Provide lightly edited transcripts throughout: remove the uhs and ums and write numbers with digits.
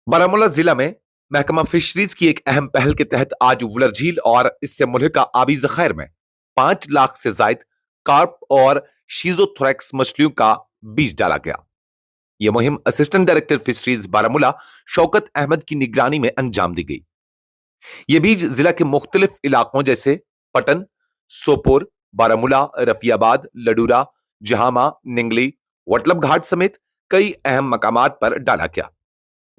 बारामूला जिला में महकमा फिशरीज की एक अहम पहल के तहत आज वुलर झील और इससे मुल्हिका आबी जखायर में 5 लाख से जायद कार्प और शीजोथोरैक्स मछलियों का बीज डाला गया। यह मुहिम assistant director fisheries Baramulla Shaukat Ahmad की निगरानी में अंजाम दी गई। ये बीज जिला के मुख्तलिफ इलाकों जैसे पटन, सोपोर, बारामूला, रफियाबाद, लडूरा, जहामा, निंगली, वटलब घाट समेत कई अहम मकामात पर डाला गया।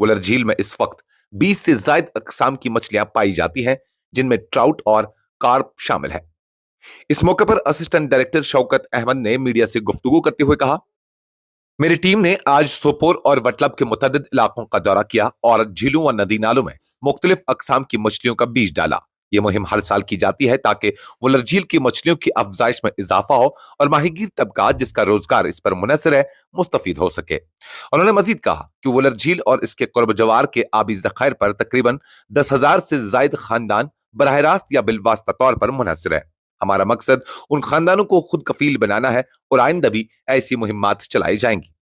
वुलर झील में इस वक्त 20 से जायद अकसाम की मछलियां पाई जाती हैं, जिनमें ट्राउट और कार्प शामिल है। इस मौके पर असिस्टेंट डायरेक्टर शौकत अहमद ने मीडिया से गुफ्तगू करते हुए कहा, मेरी टीम ने आज सोपोर और वटलब के मुतअद्दिद इलाकों का दौरा किया और झीलों व नदी नालों में मुख्तलिफ अकसाम की मछलियों का बीज डाला। यह मुहिम हर साल की जाती है ताकि वुलर झील की मछलियों की अफजाइश में इजाफा हो और माहीगीर तबका जिसका रोजगार इस पर मुनहसर है मुस्तफीद हो सके। उन्होंने मजीद कहा कि वुलर झील और इसके कुर्ब जवार के आबी जखायर पर तकरीबन 10,000 से जायद खानदान बराह रास्त या बिलवास्ता तौर पर मुनहसर है। हमारा मकसद उन खानदानों को खुद कफील बनाना है और आइंदा भी ऐसी मुहिम्मात चलाई जाएंगी।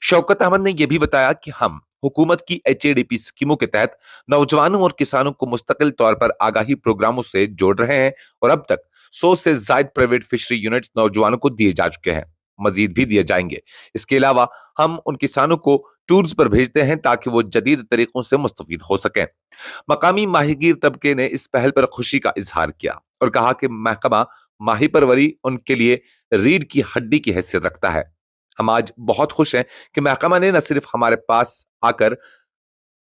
शौकत अहमद ने यह भी बताया कि हम हुकूमत की HADP स्कीमों के तहत नौजवानों और किसानों को मुस्तकिल तौर पर आगाही प्रोग्रामों से जोड़ रहे हैं और अब तक 100 से जायद प्राइवेट फिशरी यूनिट्स नौजवानों को दिए जा चुके हैं, मजीद भी दिए जाएंगे। इसके अलावा हम उन किसानों को टूर्स पर भेजते हैं ताकि वो जदीद तरीकों से मुस्तफीद हो सकें। मकामी माहीगीर तबके ने इस पहल पर खुशी का इजहार किया और कहा कि महकमा माही परवरी उनके लिए रीढ़ की हड्डी की हैसियत रखता है। हम आज बहुत खुश हैं कि महकमा ने न सिर्फ हमारे पास आकर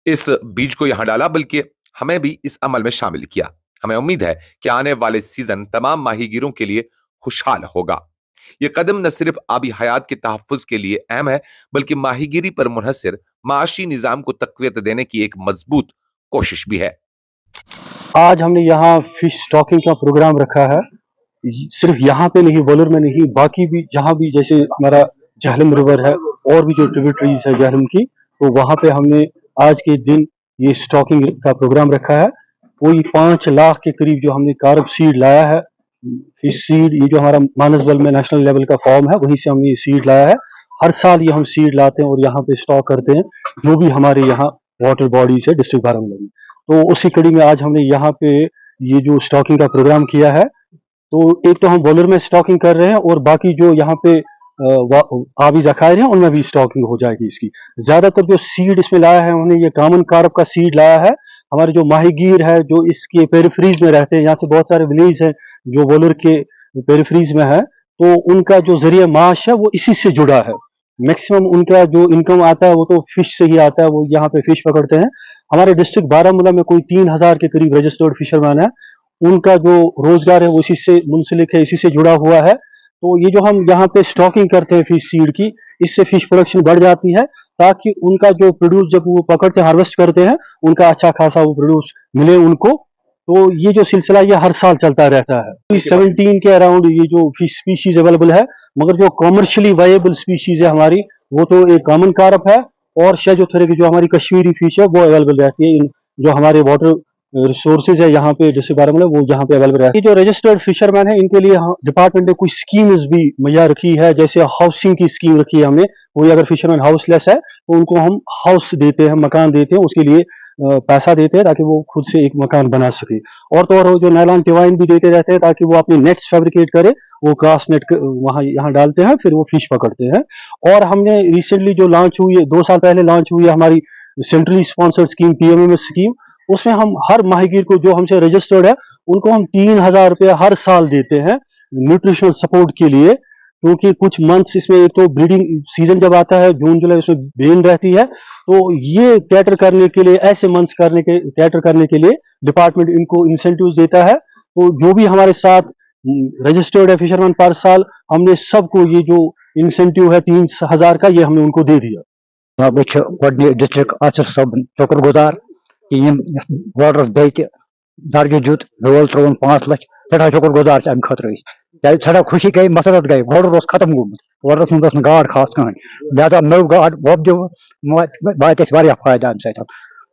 इस बीज को यहां डाला बल्कि हमें भी इस अमल में शामिल किया। हमें उम्मीद है कि आने वाले सीजन तमाम माहीगीरों के लिए खुशहाल होगा। ये कदम न सिर्फ आबी हयात के तहफ्फुज के लिए अहम है बल्कि माहीगीरी पर मुनहसर माशी निजाम को तकवीत देने की एक मजबूत कोशिश भी है। आज हमने यहाँ फिश स्टॉकिंग का प्रोग्राम रखा है। सिर्फ यहाँ पे नहीं, वुलर में नहीं, बाकी भी जहाँ भी जैसे हमारा जहलम रिवर है और भी जो ट्रिब्यूटरीज है जहलम की, तो वहाँ पे हमने आज के दिन ये स्टॉकिंग का प्रोग्राम रखा है। वही 5 लाख के करीब जो हमने कार्प सीड लाया है, फिश सीड, ये जो हमारा मानसबल में नेशनल लेवल का फॉर्म है वहीं से हमने ये सीड लाया है। हर साल ये हम सीड लाते हैं और यहाँ पे स्टॉक करते हैं जो भी हमारे यहाँ वाटर बॉडीज है डिस्ट्रिक्ट बारामूला में। तो उसी कड़ी में आज हमने यहाँ पे ये जो स्टॉकिंग का प्रोग्राम किया है। तो एक तो हम वुलर में स्टॉकिंग कर रहे हैं और बाकी जो यहाँ पे आबी जखायर हैं उनमें भी स्टॉकिंग हो जाएगी इसकी। ज्यादातर जो सीड इसमें लाया है हमने ये कॉमन कार्प का सीड लाया है। हमारे जो माहीगीर है जो इसके पेरिफ्रीज में रहते हैं, यहाँ से बहुत सारे विलेज हैं जो वुलर के पेरिफ्रीज में है, तो उनका जो जरिए माश है वो इसी से जुड़ा है। मैक्सिमम उनका जो इनकम आता है वो तो फिश से ही आता है, वो यहाँ पे फिश पकड़ते हैं। हमारे डिस्ट्रिक्ट बारामूला में कोई 3,000 के करीब रजिस्टर्ड फिशरमैन है, उनका जो रोजगार है वो इसी से मुंसलिक है, इसी से जुड़ा हुआ है। तो ये जो हम यहाँ पे स्टॉकिंग करते हैं फिश सीड की, इससे फिश प्रोडक्शन बढ़ जाती है ताकि उनका जो प्रोड्यूस जब वो पकड़ते हार्वेस्ट करते हैं उनका अच्छा खासा वो प्रोड्यूस मिले उनको। तो ये जो सिलसिला ये हर साल चलता रहता है। 17 के अराउंड ये जो फिश स्पीशीज अवेलेबल है, मगर जो कॉमर्शियली वायबल स्पीशीज है हमारी वो तो एक कॉमन कार्प है और शेजोथोरे की जो हमारी कश्मीरी फिश है वो अवेलेबल रहती है। जो हमारे वाटर रिसोर्सेज है यहाँ पे डिस्ट्रिक्ट बारामूला वो यहाँ पे अवेलेबल रहती है। ये जो रजिस्टर्ड फिशरमैन है इनके लिए डिपार्टमेंट ने कुछ स्कीम्स भी मुहैया रखी है, जैसे हाउसिंग की स्कीम रखी है हमने। कोई अगर फिशरमैन हाउसलेस है तो उनको हम हाउस देते हैं, मकान देते हैं, उसके लिए पैसा देते हैं ताकि वो खुद से एक मकान बना सके। और तो और जो नायलॉन टिवाइन भी देते रहते हैं ताकि वो अपने नेट्स फैब्रिकेट करे, वो कास्ट नेट वहाँ यहाँ डालते हैं, फिर वो फिश पकड़ते हैं। और हमने रिसेंटली जो लॉन्च हुई है, 2 साल पहले लॉन्च हुई है हमारी centrally sponsored scheme PMMS scheme, उसमें हम हर माहीगीर को जो हमसे रजिस्टर्ड है उनको हम 3,000 रुपये हर साल देते हैं न्यूट्रिशनल सपोर्ट के लिए। क्योंकि कुछ मंथ्स इसमें एक तो ब्रीडिंग सीजन जब आता है जून जुलाई उसमें बेन रहती है, तो ये कैटर करने के लिए, ऐसे मंथ्स कैटर करने के लिए डिपार्टमेंट इनको इंसेंटिव देता है। तो जो भी हमारे साथ रजिस्टर्ड है फिशरमैन पर साल, हमने सबको ये जो इंसेंटिव है 3,000 का ये हमने उनको दे दिया। डिस्ट्रिक्ट ऑफिसर साहब शुक्र गुजार कि वाटरस बे दर्ज दुत रोल त्रोन 5 लाख सठा शुक्र गुजार अम खतर सठा खुशी गई मसरत गई वाटर खत्म गोमुत वाटरस मंद गाड़ खास कह लिहाजा नव गाड़ वोपद वात फायदा अम सत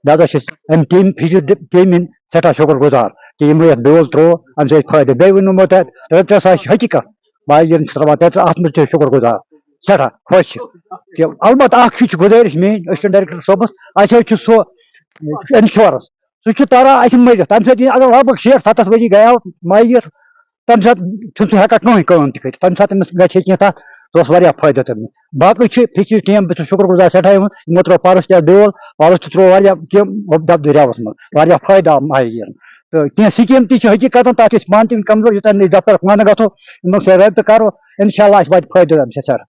लिहाजा अम टीम फिश टीम सठा शुक्र गुजार कि बेल त्रो अम फायदे बे वो 3 हकीकत बाजन अत शुक्र गुजार सठा खुश अलबत् गुजारिश मेन असिस्टेंट डायरेक्टर साहबस अस सो इंश्योरेंस सह तारा अस मरित तम सत अगर लग 60-70 वरी गया मायर तम सत हेकान कहीं कम तम तम सत तमिस गि तथ सह फायदा तमिस बाकी फिशरीज टीम बस शुक्र गुजार सठा यमो त्रो पारस डोल पारस त्रो दब दरियावस मज फायदा मायर तो कह स्कीम ती हकीकत तथ पान तम कमजोर यूत दफ्तर वन गो इन रबत करो इंशाल्लाह वात फायदा तम सर